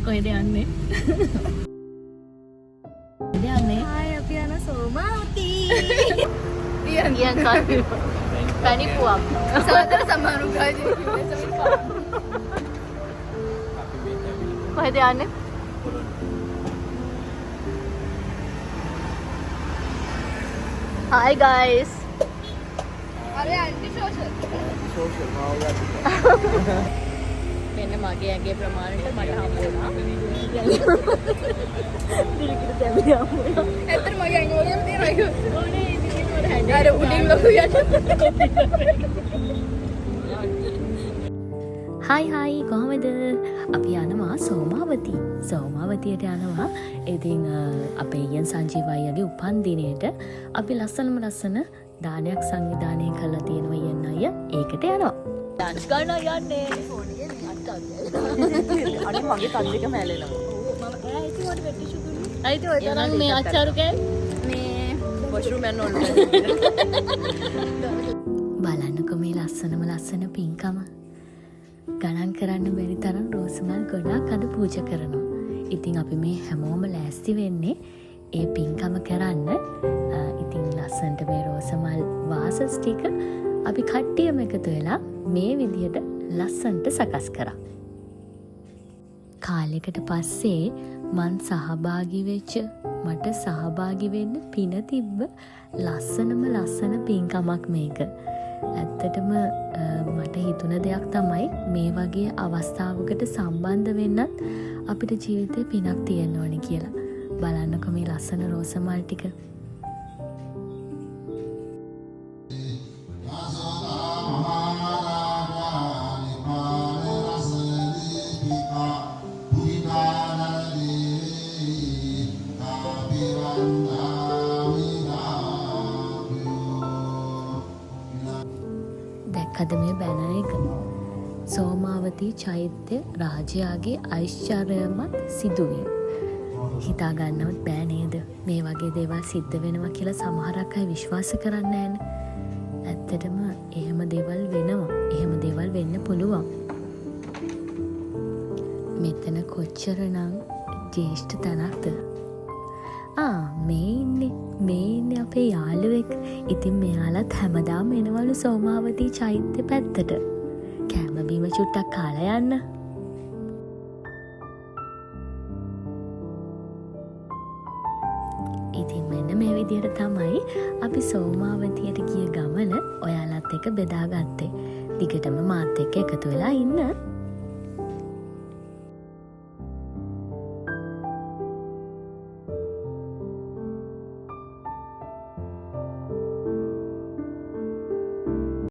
කොහෙද යන්නේ? යන්නේ. ආය අපි යන සෝමාවති. Iyan kami. Panipuak. සාදර සමාරු ගාජේ කිව්වේ සමිත. කොහෙද යන්නේ? Hi guys. අර ඇන්ටි සෝෂල්. මෙන්න මගේ ඇගේ ප්‍රමාණයට මට හම්බ වුණා. දිලිකිට තැඹිලි හම්බ වුණා. ඇත්තට මගේ ඇඟ වගේම තියෙනවා ඒක. ඕනේ ඉතින් වල හැදේ. අර උඩින් ලොකු යට. හයි කොහොමද? අපි යනවා සෝමාවතියට යනවා. ඉතින් අපේ ඊයන් සංජීව අයියගේ උපන් දිනේට අපි ලස්සන දානයක් සංවිධානය කරලා තියෙනවා ඊයන් අයියා. ඒකට යනවා. ඩාන්ස් කරනවා යන්නේ. අනේ මගේ කන් දෙක මැලෙනවා. අයිති ඔය තරම් මේ අච්චාරු කෑ මේ වොෂ්රූම් යන්න ඕන. බලන්නකෝ මේ ලස්සන පින්කම. ගණන් කරන්න බැරි තරම් රෝසමල් ගොඩක් අද පූජා කරනවා. ඉතින් අපි මේ හැමෝම ලෑස්ති වෙන්නේ ඒ පින්කම කරන්න. ඉතින් ලස්සනට මේ රෝසමල් වාසස් ටික අපි කට්ටියම එකතු වෙලා මේ විදියට ලස්සනට සකස් කරා. කාලෙකට පස්සේ මං සහභාගී වෙච්ච මට සහභාගී වෙන්න පින තිබ්බ ලස්සන පින්කමක් මේක. ඇත්තටම මට හිතුන දෙයක් තමයි මේ වගේ අවස්ථාවකට සම්බන්ධ වෙන්නත් අපිට ජීවිතේ පිනක් තියෙන්න ඕනේ කියලා. බලන්නකො මේ ලස්සන රෝසමල් ටික. දැක්කද මේ බැනර් එක? සෝමාවතී චෛත්‍ය රාජයාගේ ඓශ්චර්යමත් සිදුවීම. හිතා ගන්නවත් බෑ නේද? මේ වගේ දේවල් සිද්ධ වෙනවා කියලා සමහරක් අය විශ්වාස කරන්නේ නැහැනේ. ඇත්තටම එහෙම දේවල් වෙනවා. එහෙම දේවල් වෙන්න පුළුවන්. මෙතන කොච්චරනම් ජේෂ්ඨ තැනක්ද? මේ ඉන්නේ අපේ යාළුවෙක්. ඉතින් මෙයාලත් හැමදාම එනවලු සෝමාවතී චෛත්‍ය පැත්තට. කෑම බීම චුට්ටක් කාලා යන්න. ඉතින් මෙන්න මේ විදිහට තමයි අපි සෝමාවතියට ගිය ගමන ඔයාලත් එක්ක බෙදාගත්තේ. දිගටම මාත් එක්ක එකතු වෙලා ඉන්න.